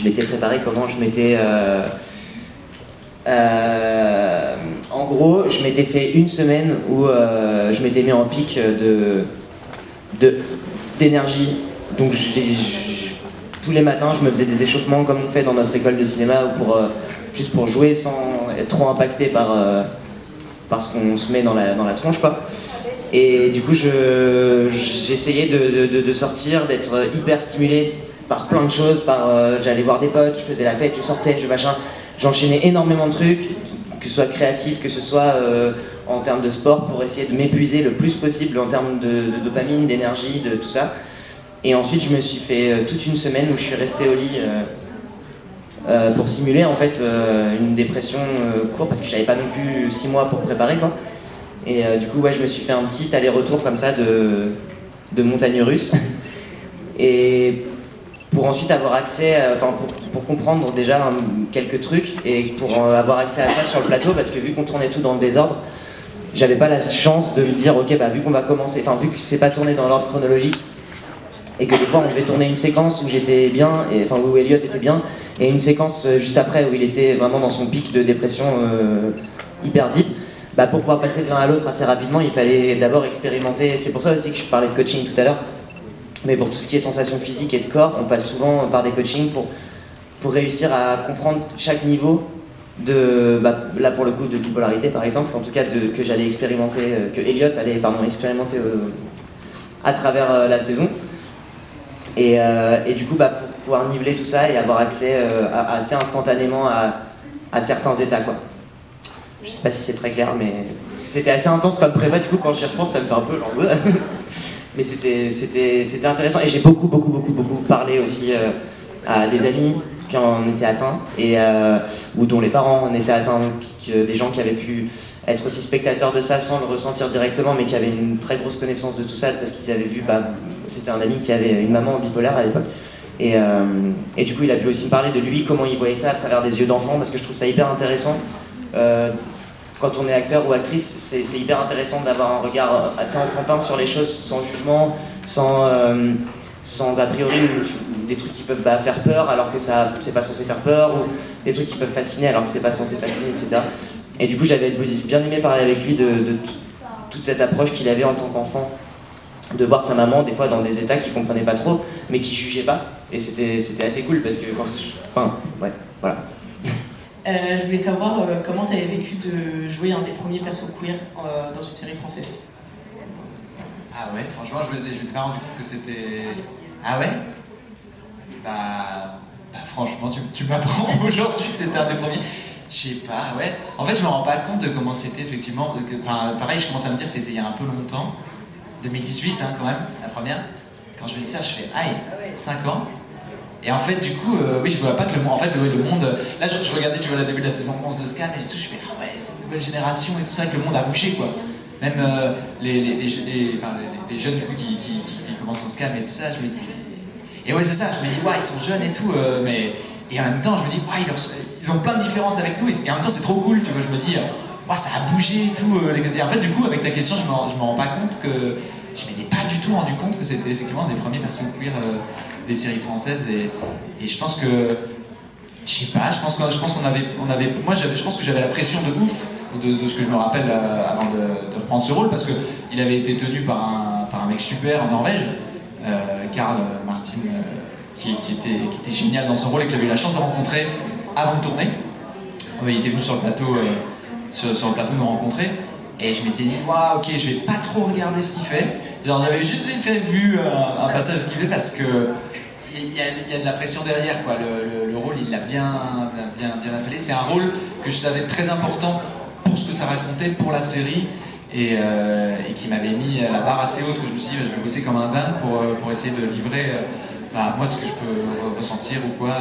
m'étais préparé comment je m'étais... en gros, je m'étais fait une semaine où je m'étais mis en pic d'énergie. Donc tous les matins, je me faisais des échauffements comme on fait dans notre école de cinéma, juste pour jouer sans être trop impacté par ce qu'on se met dans la tronche, quoi. Et du coup, j'essayais de sortir, d'être hyper stimulé par plein de choses, j'allais voir des potes, je faisais la fête, je sortais, j'enchaînais énormément de trucs, que ce soit créatif, que ce soit en termes de sport, pour essayer de m'épuiser le plus possible en termes de dopamine, d'énergie, de tout ça. Et ensuite, je me suis fait toute une semaine où je suis resté au lit pour simuler en fait une dépression courte, parce que j'avais pas non plus 6 mois pour préparer, quoi. Et du coup, ouais, je me suis fait un petit aller-retour comme ça de montagne russe. Et pour ensuite avoir accès, pour comprendre déjà quelques trucs et pour avoir accès à ça sur le plateau, parce que vu qu'on tournait tout dans le désordre, j'avais pas la chance de me dire, ok, bah vu qu'on va commencer, vu que c'est pas tourné dans l'ordre chronologique, et que des fois on devait tourner une séquence où j'étais bien, où Elliot était bien, et une séquence juste après où il était vraiment dans son pic de dépression hyper deep. Bah pour pouvoir passer de l'un à l'autre assez rapidement, il fallait d'abord expérimenter. C'est pour ça aussi que je parlais de coaching tout à l'heure. Mais pour tout ce qui est sensations physiques et de corps, on passe souvent par des coachings pour réussir à comprendre chaque niveau là pour le coup de bipolarité par exemple, en tout cas que j'allais expérimenter, que Elliot allait expérimenter à travers la saison. Et du coup, pour pouvoir niveler tout ça et avoir accès assez instantanément à certains états, quoi. Je sais pas si c'est très clair, mais parce que c'était assez intense comme prépa, du coup quand j'y repense ça me fait un peu genre mais c'était intéressant, et j'ai beaucoup parlé aussi à des amis qui en étaient atteints ou dont les parents en étaient atteints, des gens qui avaient pu être aussi spectateurs de ça sans le ressentir directement, mais qui avaient une très grosse connaissance de tout ça parce qu'ils avaient vu, c'était un ami qui avait une maman bipolaire à l'époque. Et du coup il a pu aussi me parler de lui, comment il voyait ça à travers des yeux d'enfant, parce que je trouve ça hyper intéressant. Quand on est acteur ou actrice, c'est hyper intéressant d'avoir un regard assez enfantin sur les choses, sans jugement, sans a priori, ou des trucs qui peuvent faire peur alors que c'est pas censé faire peur, ou des trucs qui peuvent fasciner alors que c'est pas censé fasciner, etc. Et du coup, j'avais bien aimé parler avec lui de toute cette approche qu'il avait en tant qu'enfant, de voir sa maman des fois dans des états qu'il comprenait pas trop, mais qui jugeait pas. Et c'était assez cool parce que ouais, voilà. Je voulais savoir comment tu avais vécu de jouer un des premiers persos queer dans une série française. Ah ouais, franchement, je m'étais pas rendu compte que c'était... Ah ouais. Franchement, tu m'apprends aujourd'hui que c'était un des premiers. Je sais pas, ouais. En fait, je me rends pas compte de comment c'était effectivement. Pareil, je commence à me dire que c'était il y a un peu longtemps. 2018, quand même, la première. Quand je me dis ça, je fais aïe, 5 ans. Et en fait, du coup, oui, je vois pas que le monde. En fait, le monde. Là, je regardais, tu vois, le début de la saison 11 de Scan et tout, je fais ah ouais, c'est une nouvelle génération et tout ça, que le monde a bougé, quoi. Même les jeunes, du coup, qui commencent au Scan et tout ça, je me dis. Et ouais, c'est ça, je me dis, ouais, ils sont jeunes et tout, mais. Et en même temps, je me dis, ouais, ils ont plein de différences avec nous, et en même temps, c'est trop cool, tu vois, je me dis, ouais, ça a bougé et tout. Et en fait, du coup, avec ta question, je me rends pas compte que. Je m'étais pas du tout rendu compte que c'était effectivement des premiers personnes queer des séries françaises, et je pense que. Je sais pas, je pense qu'on avait. Moi, je pense que j'avais la pression de ouf de ce que je me rappelle avant de reprendre ce rôle, parce qu'il avait été tenu par un mec super en Norvège, Karl Martin. Qui était génial dans son rôle et que j'avais eu la chance de rencontrer avant de tourner. Il était venu sur le plateau, sur le plateau nous rencontrer, et je m'étais dit waouh, ok, je vais pas trop regarder ce qu'il fait. Genre, j'avais juste vu un passage qu'il fait parce que il y a de la pression derrière, quoi. Le rôle, il l'a bien installé. C'est un rôle que je savais très important pour ce que ça racontait pour la série, et qui m'avait mis la barre assez haute, que je me suis dit je vais bosser comme un dingue pour essayer de livrer. Moi, ce que je peux ressentir ou quoi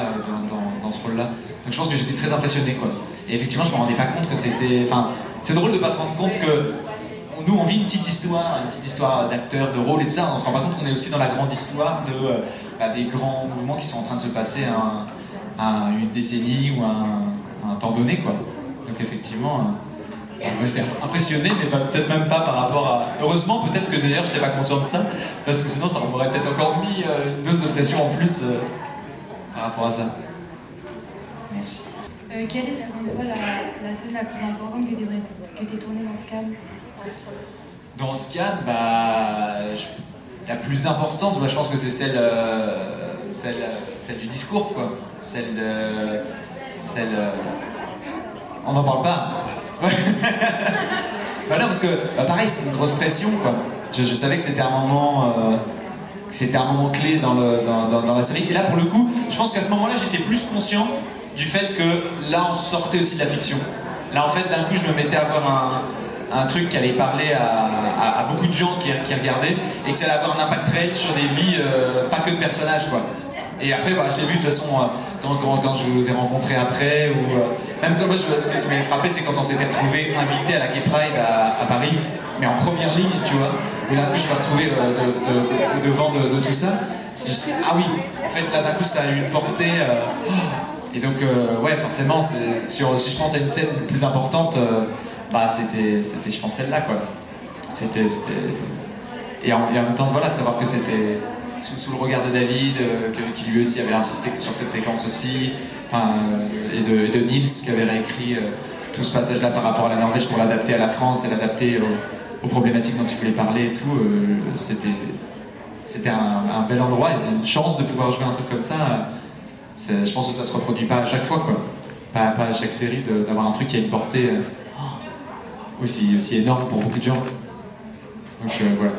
dans ce rôle-là. Donc je pense que j'étais très impressionné, quoi. Et effectivement, je me rendais pas compte que c'était... Enfin, c'est drôle de pas se rendre compte que nous, on vit une petite histoire d'acteurs, de rôle et tout ça. On se rend pas compte qu'on est aussi dans la grande histoire des grands mouvements qui sont en train de se passer à une décennie ou à un temps donné, quoi. Donc effectivement... moi j'étais impressionné, mais peut-être même pas par rapport à... Heureusement, peut-être que d'ailleurs j'étais pas conscient de ça, parce que sinon ça m'aurait peut-être encore mis une dose de pression en plus par rapport à ça. Merci. Quelle est selon toi la scène la plus importante que tu tournée dans Scam? Dans Scam, la plus importante, je pense que c'est celle du discours, quoi. On n'en parle pas. Ouais. Bah non, parce que pareil, c'était une grosse pression, quoi. Je savais que c'était un moment clé dans la série. Et là, pour le coup, je pense qu'à ce moment-là, j'étais plus conscient du fait que là, on sortait aussi de la fiction. Là, en fait, d'un coup, je me mettais à voir un truc qui allait parler à beaucoup de gens qui regardaient et que ça allait avoir un impact réel sur des vies, pas que de personnages, quoi. Et après, je l'ai vu de toute façon quand je vous ai rencontrés après, ou même quand moi, ce qui m'avait frappé, c'est quand on s'était retrouvés invités à la Gay Pride à Paris, mais en première ligne, tu vois. Et là, je me retrouvais devant de tout ça. Je me suis dit, ah oui, en fait, là, d'un coup, ça a eu une portée. Et donc, ouais, forcément, si je pense à une scène plus importante, c'était, je pense, celle-là, quoi. Et en même temps, voilà, de savoir que c'était sous le regard de David, qui lui aussi avait insisté sur cette séquence aussi, et de Niels, qui avait réécrit tout ce passage-là par rapport à la Norvège pour l'adapter à la France et l'adapter aux problématiques dont il voulait parler et tout. C'était un bel endroit et c'est une chance de pouvoir jouer un truc comme ça. Je pense que ça se reproduit pas à chaque fois, quoi. Pas à chaque série d'avoir un truc qui a une portée aussi énorme pour beaucoup de gens. Donc voilà.